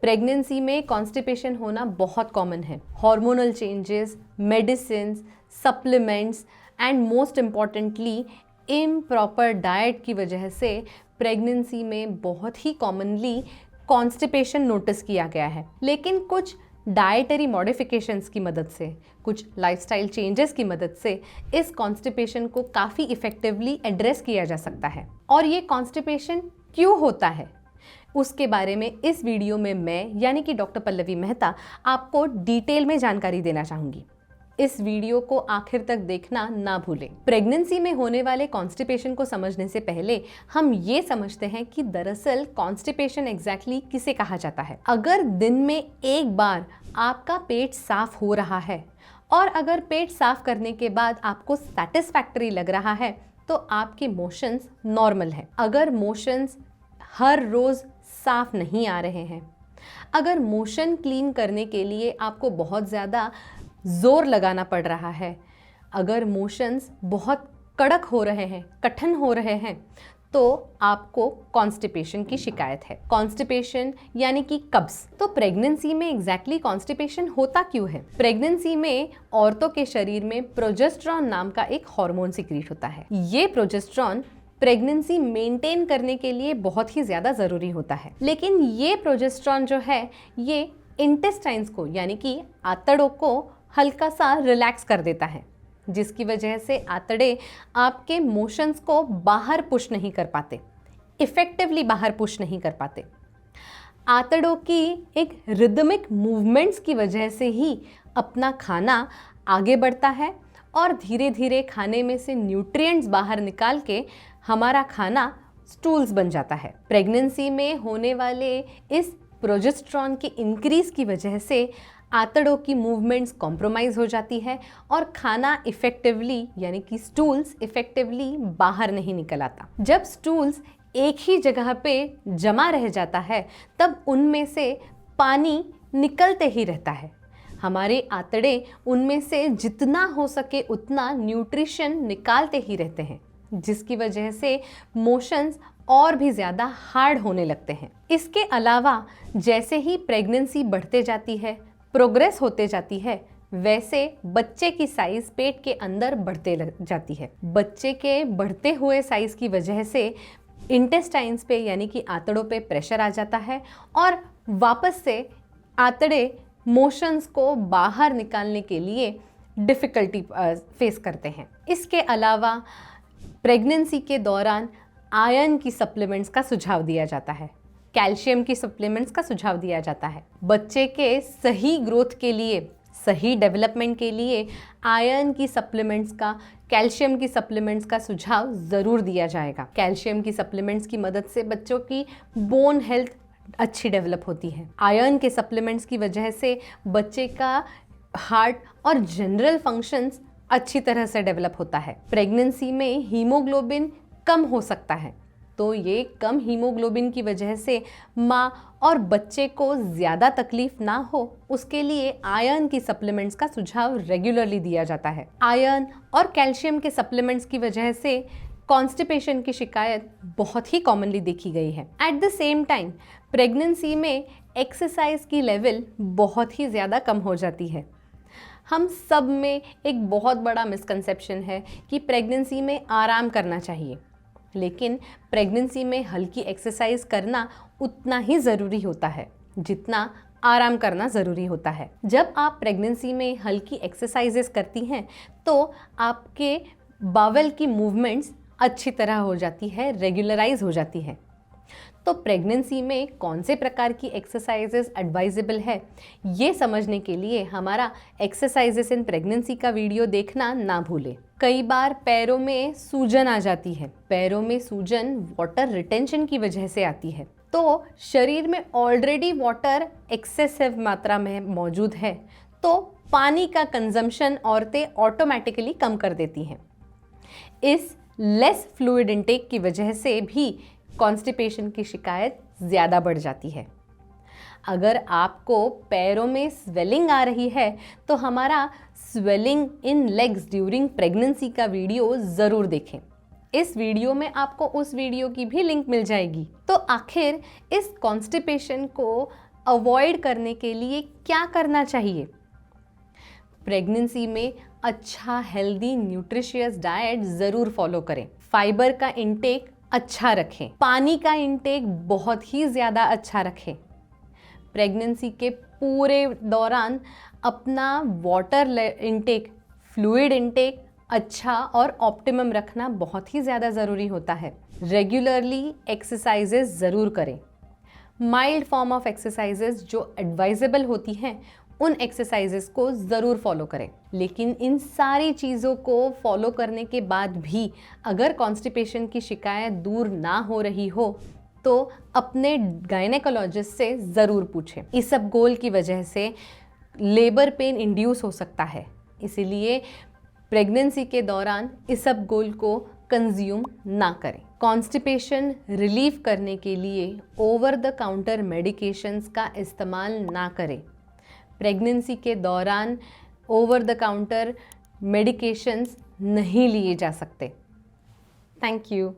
Pregnancy में constipation होना बहुत कॉमन है। Hormonal changes, medicines, supplements and most importantly improper diet की वजह से प्रेगनेंसी में बहुत ही कॉमनली कॉन्स्टिपेशन नोटिस किया गया है। लेकिन कुछ डाइटरी मॉडिफिकेशंस की मदद से, कुछ लाइफस्टाइल चेंजेस की मदद से इस कॉन्स्टिपेशन को काफ़ी इफ़ेक्टिवली एड्रेस किया जा सकता है। और ये कॉन्स्टिपेशन क्यों होता है, उसके बारे में इस वीडियो में मैं यानी कि डॉक्टर पल्लवी मेहता आपको डिटेल में जानकारी देना चाहूँगी। इस वीडियो को आखिर तक देखना ना भूलें। प्रेगनेंसी में होने वाले कॉन्स्टिपेशन को समझने से पहले हम ये समझते हैं कि दरअसल कॉन्स्टिपेशन एग्जैक्टली किसे कहा जाता है। अगर दिन में एक बार आपका पेट साफ हो रहा है और अगर पेट साफ करने के बाद आपको सैटिस्फैक्टरी लग रहा है तो आपके मोशंस नॉर्मल है। अगर मोशंस हर रोज़ साफ नहीं आ रहे हैं, अगर मोशन क्लीन करने के लिए आपको बहुत ज़्यादा ज़ोर लगाना पड़ रहा है, अगर मोशंस बहुत कड़क हो रहे हैं, कठिन हो रहे हैं, तो आपको कॉन्स्टिपेशन की शिकायत है। कॉन्स्टिपेशन यानी कि कब्ज। तो प्रेगनेंसी में एग्जैक्टली कॉन्स्टिपेशन होता क्यों है? प्रेगनेंसी में औरतों के शरीर में प्रोजेस्टेरॉन नाम का एक हार्मोन सीक्रेट होता है। ये प्रोजेस्टेरॉन प्रेगनेंसी मेंटेन करने के लिए बहुत ही ज़्यादा ज़रूरी होता है। लेकिन ये प्रोजेस्टेरॉन जो है ये इंटेस्टाइन्स को यानी कि आंतड़ों को हल्का सा रिलैक्स कर देता है, जिसकी वजह से आंतड़े आपके मोशंस को बाहर पुश नहीं कर पाते, इफ़ेक्टिवली बाहर पुश नहीं कर पाते। आंतड़ों की एक रिदमिक मूवमेंट्स की वजह से ही अपना खाना आगे बढ़ता है और धीरे धीरे खाने में से न्यूट्रिएंट्स बाहर निकाल के हमारा खाना स्टूल्स बन जाता है। प्रेगनेंसी में होने वाले इस प्रोजेस्टेरॉन के इंक्रीज की वजह से आंतड़ों की मूवमेंट्स कॉम्प्रोमाइज़ हो जाती है और खाना इफ़ेक्टिवली यानी कि स्टूल्स इफ़ेक्टिवली बाहर नहीं निकल आता। जब स्टूल्स एक ही जगह पे जमा रह जाता है तब उनमें से पानी निकलते ही रहता है। हमारे आंतड़े उनमें से जितना हो सके उतना न्यूट्रिशन निकालते ही रहते हैं, जिसकी वजह से मोशंस और भी ज़्यादा हार्ड होने लगते हैं। इसके अलावा जैसे ही प्रेगनेंसी बढ़ते जाती है, प्रोग्रेस होते जाती है, वैसे बच्चे की साइज़ पेट के अंदर बढ़ते जाती है। बच्चे के बढ़ते हुए साइज़ की वजह से इंटेस्टाइन्स पे यानी कि आंतड़ों पे प्रेशर आ जाता है और वापस से आंतड़े मोशंस को बाहर निकालने के लिए डिफ़िकल्टी फेस करते हैं। इसके अलावा प्रेगनेंसी के दौरान आयरन की सप्लीमेंट्स का सुझाव दिया जाता है, कैल्शियम की सप्लीमेंट्स का सुझाव दिया जाता है। बच्चे के सही ग्रोथ के लिए, सही डेवलपमेंट के लिए आयरन की सप्लीमेंट्स का, कैल्शियम की सप्लीमेंट्स का सुझाव ज़रूर दिया जाएगा। कैल्शियम की सप्लीमेंट्स की मदद से बच्चों की बोन हेल्थ अच्छी डेवलप होती है। आयरन के सप्लीमेंट्स की वजह से बच्चे का हार्ट और जनरल फंक्शंस अच्छी तरह से डेवलप होता है। प्रेगनेंसी में हीमोग्लोबिन कम हो सकता है, तो ये कम हीमोग्लोबिन की वजह से माँ और बच्चे को ज़्यादा तकलीफ ना हो, उसके लिए आयरन की सप्लीमेंट्स का सुझाव रेगुलरली दिया जाता है। आयरन और कैल्शियम के सप्लीमेंट्स की वजह से कॉन्स्टिपेशन की शिकायत बहुत ही कॉमनली देखी गई है। At the same time pregnancy में एक्सरसाइज की लेवल बहुत ही ज़्यादा कम हो जाती है। हम सब में एक बहुत बड़ा मिसकंसेप्शन है कि प्रेगनेंसी में आराम करना चाहिए, लेकिन प्रेगनेंसी में हल्की एक्सरसाइज करना उतना ही ज़रूरी होता है जितना आराम करना ज़रूरी होता है। जब आप प्रेगनेंसी में हल्की एक्सरसाइजेस करती हैं तो आपके बावल की मूवमेंट्स अच्छी तरह हो जाती है, रेगुलराइज हो जाती है। तो प्रेगनेंसी में कौन से प्रकार की एक्सरसाइजेस एडवाइजेबल है, ये समझने के लिए हमारा एक्सरसाइजेस इन प्रेगनेंसी का वीडियो देखना ना भूलें। कई बार पैरों में सूजन आ जाती है। पैरों में सूजन वाटर रिटेंशन की वजह से आती है। तो शरीर में ऑलरेडी वाटर एक्सेसिव मात्रा में मौजूद है, तो पानी का कंजम्पशन औरतें ऑटोमेटिकली कम कर देती हैं। इस लेस फ्लूइड इनटेक की वजह से भी कॉन्स्टिपेशन की शिकायत ज़्यादा बढ़ जाती है। अगर आपको पैरों में स्वेलिंग आ रही है तो हमारा swelling in legs during pregnancy का वीडियो ज़रूर देखें। इस वीडियो में आपको उस वीडियो की भी लिंक मिल जाएगी। तो आखिर इस कॉन्स्टिपेशन को अवॉइड करने के लिए क्या करना चाहिए? प्रेगनेंसी में अच्छा हेल्दी न्यूट्रिशियस डाइट ज़रूर फॉलो करें। फाइबर का इंटेक अच्छा रखें। पानी का इंटेक बहुत ही ज़्यादा अच्छा रखें। प्रेगनेंसी के पूरे दौरान अपना वाटर इंटेक, फ्लूइड इंटेक अच्छा और ऑप्टिमम रखना बहुत ही ज़्यादा ज़रूरी होता है। रेगुलरली एक्सरसाइजेज ज़रूर करें। माइल्ड फॉर्म ऑफ एक्सरसाइजेज जो एडवाइजेबल होती हैं उन एक्सरसाइजेस को ज़रूर फॉलो करें। लेकिन इन सारी चीज़ों को फॉलो करने के बाद भी अगर कॉन्स्टिपेशन की शिकायत दूर ना हो रही हो तो अपने गायनेकोलॉजिस्ट से ज़रूर पूछें। इस सब गोल की वजह से लेबर पेन इंड्यूस हो सकता है, इसीलिए प्रेगनेंसी के दौरान इस सब गोल को कंज्यूम ना करें। कॉन्स्टिपेशन रिलीव करने के लिए ओवर द काउंटर मेडिकेशंस का इस्तेमाल ना करें। प्रेगनेंसी के दौरान ओवर द काउंटर मेडिकेशंस नहीं लिए जा सकते। Thank you.